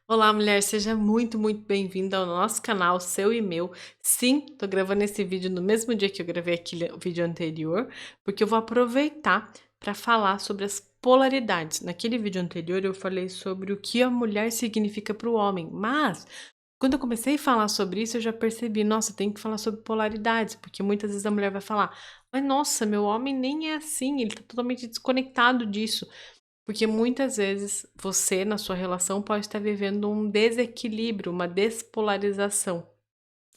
Olá, mulher, seja muito bem-vinda ao nosso canal, seu e meu. Sim, tô gravando esse vídeo no mesmo dia que eu gravei aquele vídeo anterior, porque eu vou aproveitar para falar sobre as polaridades. Naquele vídeo anterior eu falei sobre o que a mulher significa para o homem, mas quando eu comecei a falar sobre isso, eu já percebi, nossa, tem que falar sobre polaridades, porque muitas vezes a mulher vai falar, mas nossa, meu homem nem é assim, ele tá totalmente desconectado disso. Porque muitas vezes você, na sua relação, pode estar vivendo um desequilíbrio, uma despolarização.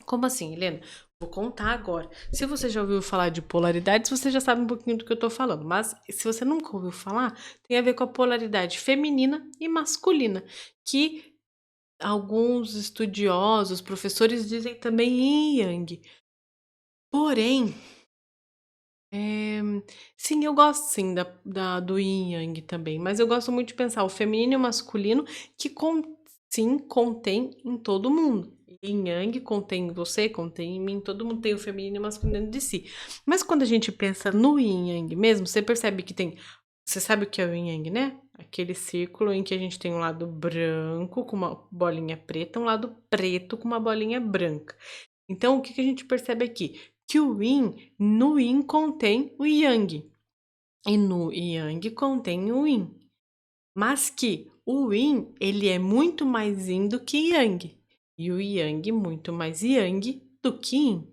Como assim, Helena? Vou contar agora. Se você já ouviu falar de polaridades, você já sabe um pouquinho do que eu tô falando. Mas se você nunca ouviu falar, tem a ver com a polaridade feminina e masculina, que alguns estudiosos, professores dizem também yin e yang. Porém, eh, sim, eu gosto sim do yin e yang também, mas eu gosto muito de pensar o feminino e o masculino que sim, contém em todo mundo. Yin e yang contém em você, contém em mim, todo mundo tem o feminino e o masculino de si. Mas quando a gente pensa no yin e yang mesmo, você percebe que tem você sabe o que é o yin e yang, né? Aquele círculo em que a gente tem um lado branco com uma bolinha preta, um lado preto com uma bolinha branca. Então, o que que a gente percebe aqui? Que o yin, no yin contém o yang, e no yang contém o yin. Mas que o yin, ele é muito mais yin do que yang, e o yang muito mais yang do que yin.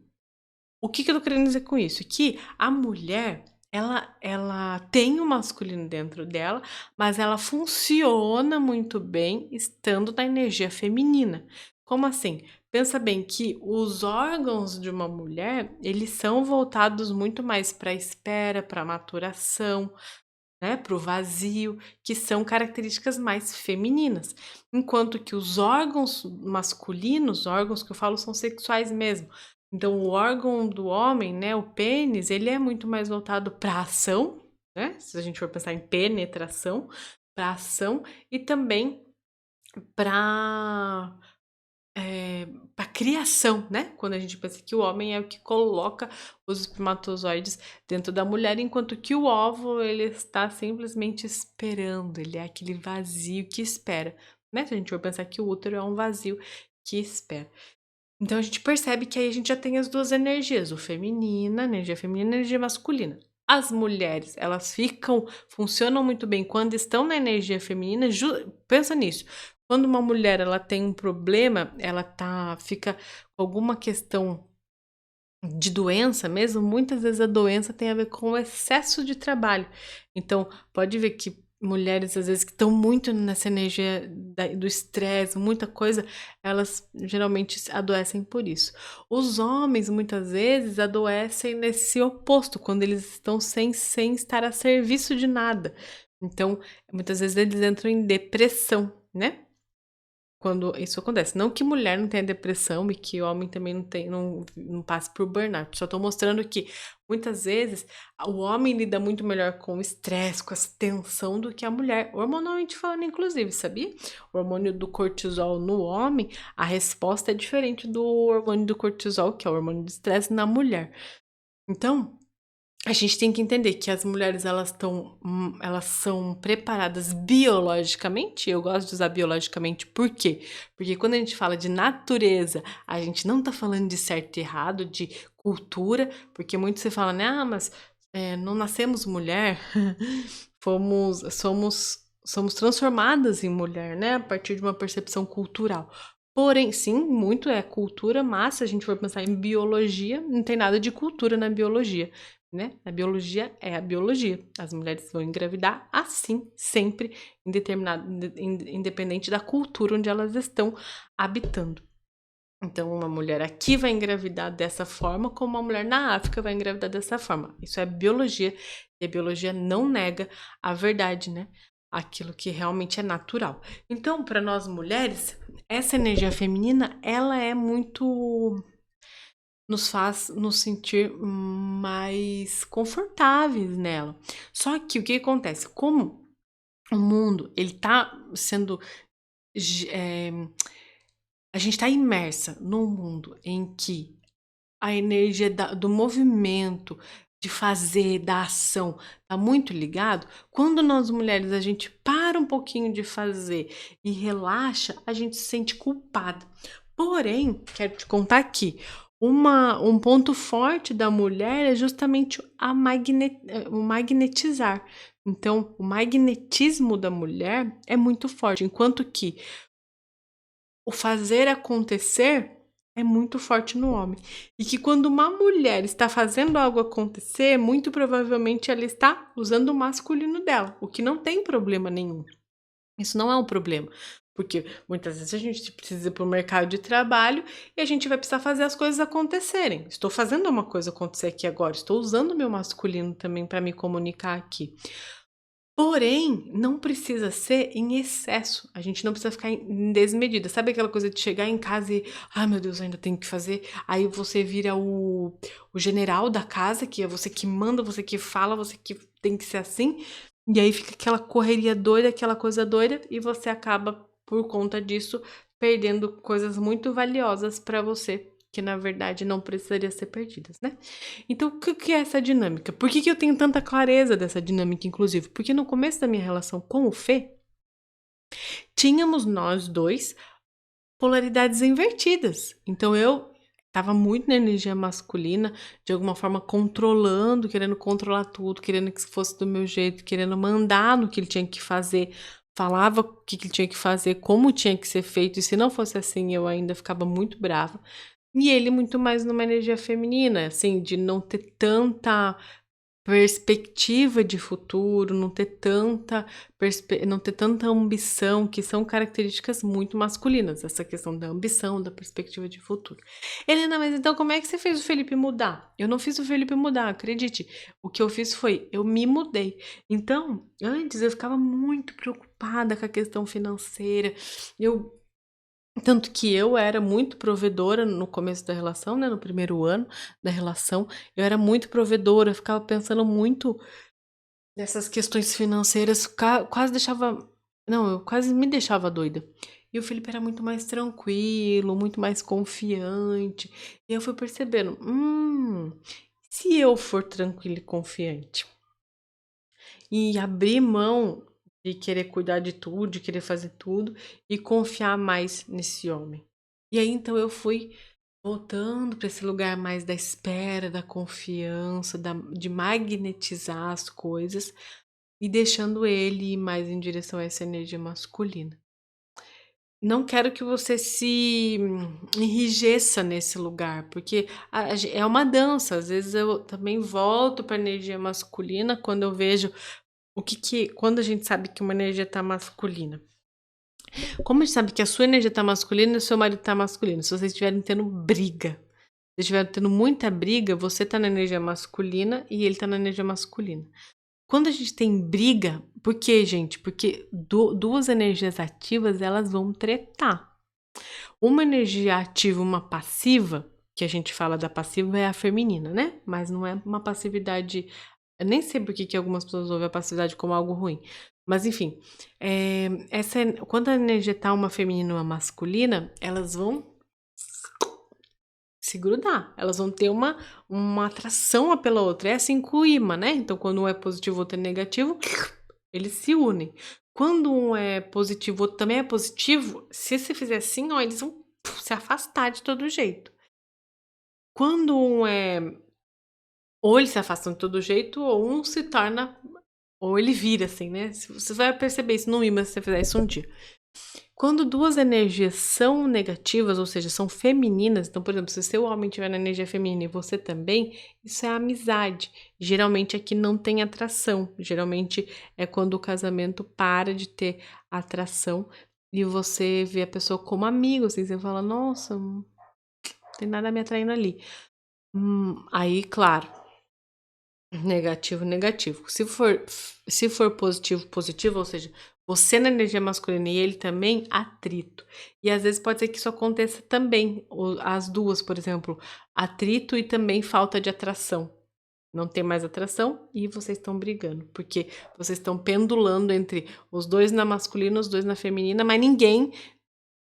O que que eu tô querendo dizer com isso? Que a mulher, ela tem o masculino dentro dela, mas ela funciona muito bem estando na energia feminina. Como assim? Pensa bem que os órgãos de uma mulher, eles são voltados muito mais para a espera, para a maturação, né, para o vazio, que são características mais femininas. Enquanto que os órgãos masculinos, órgãos que eu falo são sexuais mesmo. Então o órgão do homem, né, o pênis, ele é muito mais voltado para ação, né, se a gente for pensar em penetração, para ação e também para pra criação, né, quando a gente pensa que o homem é o que coloca os espermatozoides dentro da mulher, enquanto que o óvulo ele está simplesmente esperando, ele é aquele vazio que espera, né, se a gente for pensar que o útero é um vazio que espera. Então a gente percebe que aí a gente já tem as 2 energias, o feminina, energia feminina e energia masculina. As mulheres, elas funcionam muito bem quando estão na energia feminina, pensa nisso, quando uma mulher ela tem um problema, ela fica com alguma questão de doença mesmo, muitas vezes a doença tem a ver com o excesso de trabalho. Então, pode ver que mulheres, às vezes, que estão muito nessa energia do estresse, muita coisa, elas geralmente adoecem por isso. Os homens, muitas vezes, adoecem nesse oposto, quando eles estão sem estar a serviço de nada. Então, muitas vezes eles entram em depressão, né? Quando isso acontece. Não que mulher não tenha depressão e que homem também não passe por burnout. Só tô mostrando que muitas vezes o homem lida muito melhor com o estresse, com essa tensão do que a mulher, hormonalmente falando, inclusive, sabia? O hormônio do cortisol no homem, a resposta é diferente do hormônio do cortisol, que é o hormônio do estresse, na mulher. Então, a gente tem que entender que as mulheres elas são preparadas biologicamente, eu gosto de usar biologicamente, por quê? Porque quando a gente fala de natureza, a gente não tá falando de certo e errado, de cultura, porque muito se fala, né, mas não nascemos mulher, somos transformadas em mulher, né, a partir de uma percepção cultural. Porém, sim, muito é cultura, mas se a gente for pensar em biologia, não tem nada de cultura na biologia, né? A biologia é a biologia. As mulheres vão engravidar assim, sempre, independente da cultura onde elas estão habitando. Então, uma mulher aqui vai engravidar dessa forma, como uma mulher na África vai engravidar dessa forma. Isso é biologia, e a biologia não nega a verdade, né? Aquilo que realmente é natural. Então, para nós mulheres, essa energia feminina, ela é muito nos faz nos sentir mais confortáveis nela. Só que o que acontece? Como o mundo ele tá sendo ge- eh, a gente está imersa num mundo em que a energia do movimento, de fazer, da ação, tá muito ligado. Quando nós mulheres a gente para um pouquinho de fazer e relaxa, a gente se sente culpada. Porém, quero te contar aqui, um ponto forte da mulher é justamente o magnetizar. Então, o magnetismo da mulher é muito forte, enquanto que o fazer acontecer é muito forte no homem. E que quando uma mulher está fazendo algo acontecer, muito provavelmente ela está usando o masculino dela, o que não tem problema nenhum. Isso não é um problema, porque muitas vezes a gente precisa ir para o mercado de trabalho e a gente vai precisar fazer as coisas acontecerem. Estou fazendo uma coisa acontecer aqui agora, estou usando o meu masculino também para me comunicar aqui. Porém, não precisa ser em excesso, a gente não precisa ficar em desmedida. Sabe aquela coisa de chegar em casa e: "Ai meu Deus, ainda tenho que fazer", aí você vira o general da casa, que é você que manda, você que fala, você que tem que ser assim, e aí fica aquela correria doida, aquela coisa doida, e você acaba, por conta disso, perdendo coisas muito valiosas para você, que na verdade não precisaria ser perdidas, né. Então, o que que é essa dinâmica? Por que que eu tenho tanta clareza dessa dinâmica, inclusive? Porque no começo da minha relação com o Fê, tínhamos nós 2 polaridades invertidas. Então eu estava muito na energia masculina, de alguma forma controlando, querendo controlar tudo, querendo que fosse do meu jeito, querendo mandar no que ele tinha que fazer, falava o que que ele tinha que fazer, como tinha que ser feito, e se não fosse assim eu ainda ficava muito brava. E ele muito mais numa energia feminina, assim, de não ter tanta perspectiva de futuro, não ter tanta ambição, que são características muito masculinas, essa questão da ambição, da perspectiva de futuro. Helena, mas então como é que você fez o Felipe mudar? Eu não fiz o Felipe mudar, acredite. O que eu fiz foi, eu me mudei. Então, antes eu ficava muito preocupada com a questão financeira, eu tanto que eu era muito provedora no começo da relação, né, no primeiro ano da relação, eu era muito provedora, eu ficava pensando muito nessas questões financeiras, quase deixava não, eu quase me deixava doida. E o Felipe era muito mais tranquilo, muito mais confiante, e eu fui percebendo: se eu for tranquila e confiante, e abrir mão de querer cuidar de tudo, de querer fazer tudo, e confiar mais nesse homem. E aí então eu fui voltando para esse lugar mais da espera, da confiança, de magnetizar as coisas e deixando ele ir mais em direção a essa energia masculina. Não quero que você se enrijeça nesse lugar, porque é uma dança. Às vezes eu também volto para a energia masculina quando eu vejo quando a gente sabe que uma energia está masculina. Como a gente sabe que a sua energia tá masculina e o seu marido tá masculino? Se vocês estiverem tendo briga, se estiverem tendo muita briga, você tá na energia masculina e ele tá na energia masculina. Quando a gente tem briga, por quê, gente? Porque duas energias ativas, elas vão tretar. Uma energia ativa, uma passiva, que a gente fala da passiva é a feminina, né? Mas não é uma passividade. Eu nem sei por que algumas pessoas ouvem a passividade como algo ruim. Mas enfim, quando a energia tá uma feminina e uma masculina, elas vão se grudar, elas vão ter uma atração uma pela outra. É assim com o ímã, né? Então, quando um é positivo, o outro é negativo, eles se unem. Quando um é positivo, o outro também é positivo, se você fizer assim, ó, eles vão se afastar de todo jeito. Quando um é ou eles se afastam de todo jeito, ou um se torna ou ele vira assim, né. Você vai perceber isso no ímã se você fizer isso um dia. Quando duas energias são negativas, ou seja, são femininas, então, por exemplo, se o seu homem estiver na energia feminina e você também, isso é amizade. Geralmente aqui não tem atração, geralmente é quando o casamento para de ter atração e você vê a pessoa como amigo, assim, você fala: "Nossa, não tem nada me atraindo ali". Aí claro, negativo, negativo. Se for positivo, positivo, ou seja, você na energia masculina e ele também, atrito. E às vezes pode ser que isso aconteça também, as duas, por exemplo, atrito e também falta de atração. Não tem mais atração e vocês estão brigando, porque vocês estão pendulando entre os dois na masculina, os dois na feminina, mas ninguém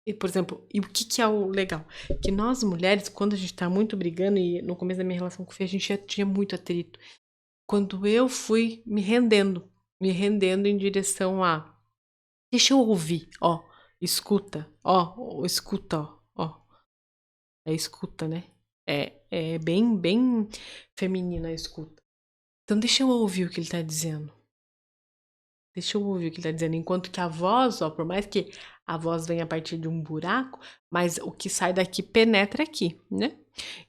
E, por exemplo, e o que que é o legal? Que nós mulheres, quando a gente tá muito brigando, e no começo da minha relação com o Fê, a gente já tinha muito atrito. Quando eu fui me rendendo em direção a, deixa eu ouvir, ó, escuta, ó, é escuta, né? É bem feminina a escuta. Então deixa eu ouvir o que ele tá dizendo. Deixa eu ouvir o que ele tá dizendo. Enquanto que a voz, ó, por mais que a voz venha a partir de um buraco, mas o que sai daqui penetra aqui, né?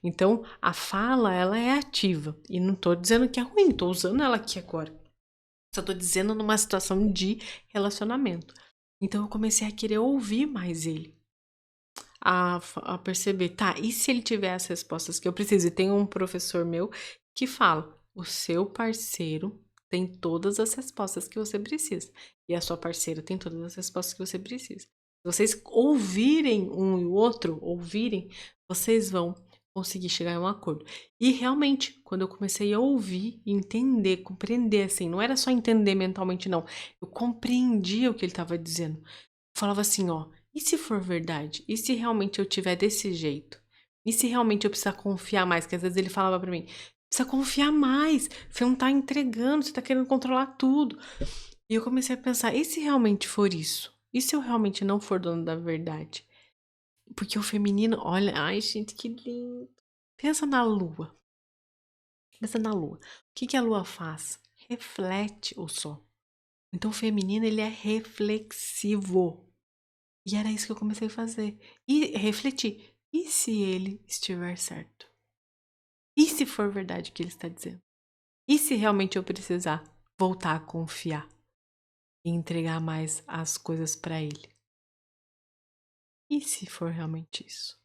Então, a fala, ela é ativa. E não tô dizendo que é ruim, tô usando ela aqui agora. Só tô dizendo numa situação de relacionamento. Então, eu comecei a querer ouvir mais ele. A perceber, tá, e se ele tiver as respostas que eu preciso? E tem um professor meu que fala, o seu parceiro tem todas as respostas que você precisa. E a sua parceira tem todas as respostas que você precisa. Se vocês ouvirem um e o outro, vocês vão conseguir chegar a um acordo. E realmente, quando eu comecei a ouvir, entender, compreender, assim, não era só entender mentalmente, não. Eu compreendia o que ele estava dizendo. Eu falava assim, ó, e se for verdade? E se realmente eu tiver desse jeito? E se realmente eu precisar confiar mais? Que às vezes ele falava pra mim, precisa confiar mais, você não tá entregando, você tá querendo controlar tudo. E eu comecei a pensar, e se realmente for isso? E se eu realmente não for dono da verdade? Porque o feminino, olha, ai gente, que lindo. Pensa na lua. Pensa na lua. O que que a lua faz? Reflete o sol. Então o feminino, ele é reflexivo. E era isso que eu comecei a fazer. E refletir. E se ele estiver certo? E se for verdade o que ele está dizendo? E se realmente eu precisar voltar a confiar e entregar mais as coisas para ele? E se for realmente isso?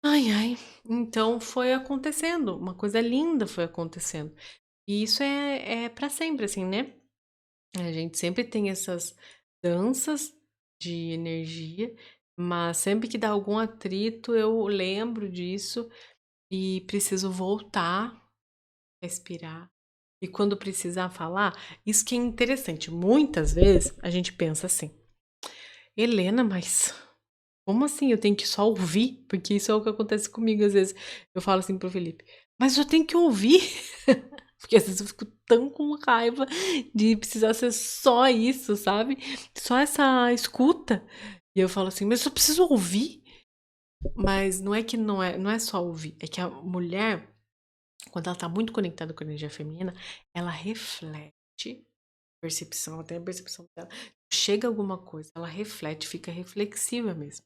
Ai, ai. Então foi acontecendo. Uma coisa linda foi acontecendo. E isso é para sempre, assim, né? A gente sempre tem essas danças de energia, mas sempre que dá algum atrito, eu lembro disso e preciso voltar, respirar. E quando precisar falar, isso que é interessante. Muitas vezes a gente pensa assim, Helena, mas como assim? Eu tenho que só ouvir? Porque isso é o que acontece comigo às vezes. Eu falo assim pro Felipe, mas eu tenho que ouvir. Porque às vezes eu fico tão com raiva de precisar ser só isso, sabe? Só essa escuta. E eu falo assim, mas eu preciso ouvir. Mas não é que não é só ouvir. É que a mulher, quando ela tá muito conectada com a energia feminina, ela reflete percepção, até a percepção dela. Chega alguma coisa, ela reflete, fica reflexiva mesmo.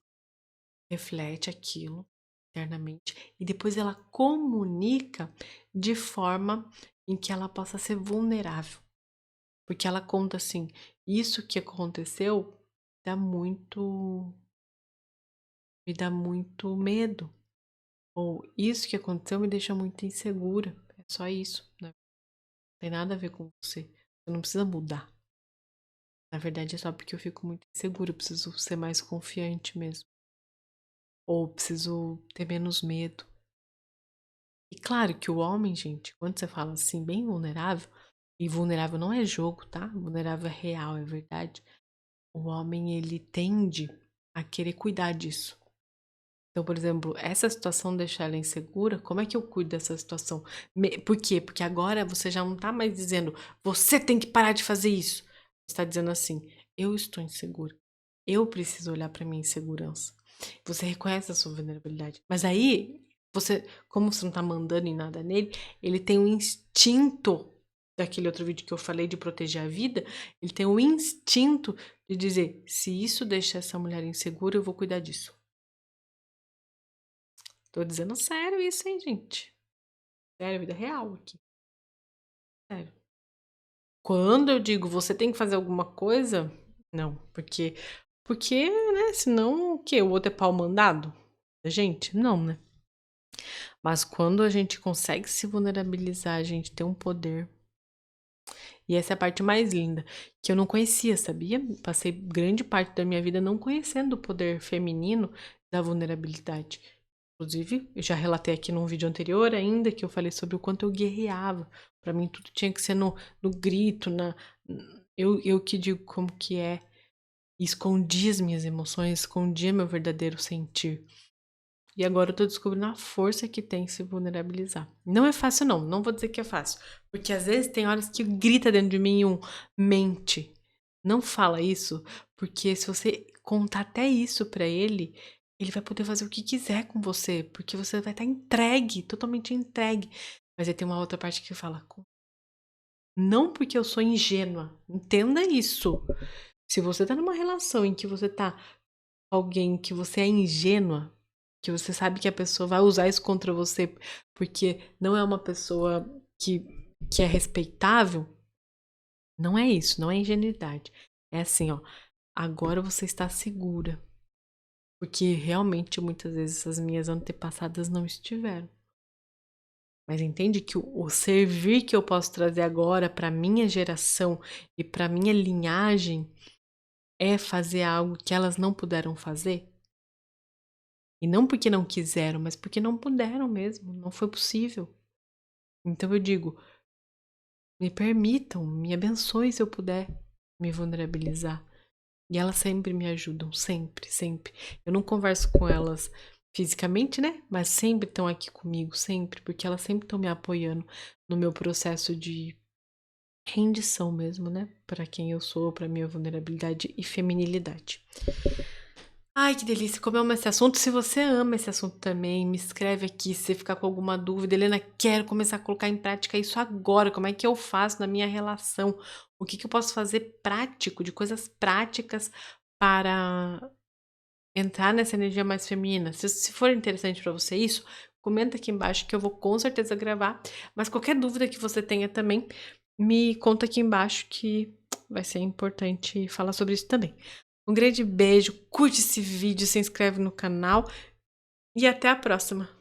Reflete aquilo internamente e depois ela comunica de forma em que ela possa ser vulnerável. Porque ela conta assim: "Isso que aconteceu dá muito me dá muito medo", ou "Isso que aconteceu me deixa muito insegura". É só isso, né, não tem nada a ver com você. Você não precisa mudar. Na verdade é só porque eu fico muito insegura, eu preciso ser mais confiante mesmo. Ou preciso ter menos medo. E claro que o homem, gente, quando você fala assim, bem vulnerável, e vulnerável não é jogo, tá? Vulnerável é real, é verdade. O homem, ele tende a querer cuidar disso. Então, por exemplo, essa situação deixa ela insegura, como é que eu cuido dessa situação? Por quê? Porque agora você já não tá mais dizendo, você tem que parar de fazer isso. Você tá dizendo assim, eu estou insegura. Eu preciso olhar para minha insegurança. Você reconhece a sua vulnerabilidade. Mas aí, você, como você não tá mandando em nada nele, ele tem um instinto daquele outro vídeo que eu falei de proteger a vida, ele tem um instinto de dizer, se isso deixa essa mulher insegura, eu vou cuidar disso. Tô dizendo sério isso, hein, gente. Sério, vida real aqui. Sério. Quando eu digo você tem que fazer alguma coisa, não, porque, né, senão o quê? O outro é pau mandado? Gente, não, né? Mas quando a gente consegue se vulnerabilizar, a gente tem um poder. E essa é a parte mais linda, que eu não conhecia, sabia? Passei grande parte da minha vida não conhecendo o poder feminino da vulnerabilidade. Inclusive, eu já relatei aqui num vídeo anterior ainda que eu falei sobre o quanto eu guerreava. Pra mim tudo tinha que ser no grito, eu que digo como que é. escondia as minhas emoções, escondia meu verdadeiro sentir. E agora eu tô descobrindo a força que tem se vulnerabilizar. Não é fácil não, não vou dizer que é fácil, porque às vezes tem horas que grita dentro de mim mente. Não fala isso, porque se você contar até isso pra ele, ele vai poder fazer o que quiser com você, porque você vai estar entregue, totalmente entregue. Mas aí tem uma outra parte que fala, não porque eu sou ingênua, entenda isso. Se você tá numa relação em que você tá com alguém que você é ingênua, que você sabe que a pessoa vai usar isso contra você porque não é uma pessoa que é respeitável, não é isso, não é ingenuidade. É assim, ó, agora você está segura. Porque realmente muitas vezes as minhas antepassadas não estiveram. Mas entende que o servir que eu posso trazer agora para minha geração e para minha linhagem é fazer algo que elas não puderam fazer? E não porque não quiseram, mas porque não puderam mesmo, não foi possível. Então eu digo, me permitam, me abençoe se eu puder me vulnerabilizar. E elas sempre me ajudam, sempre, sempre. Eu não converso com elas fisicamente, né? Mas sempre estão aqui comigo, sempre, porque elas sempre estão me apoiando no meu processo de rendição mesmo, né? Para quem eu sou, para minha vulnerabilidade e feminilidade. Ai, que delícia, como eu amo esse assunto. Se você ama esse assunto também, me escreve aqui se você ficar com alguma dúvida. Helena, quero começar a colocar em prática isso agora. Como é que eu faço na minha relação? O que eu posso fazer prático, de coisas práticas para entrar nessa energia mais feminina? Se for interessante para você isso, comenta aqui embaixo que eu vou com certeza gravar. Mas qualquer dúvida que você tenha também, me conta aqui embaixo que vai ser importante falar sobre isso também. Um grande beijo, curte esse vídeo, se inscreve no canal e até a próxima!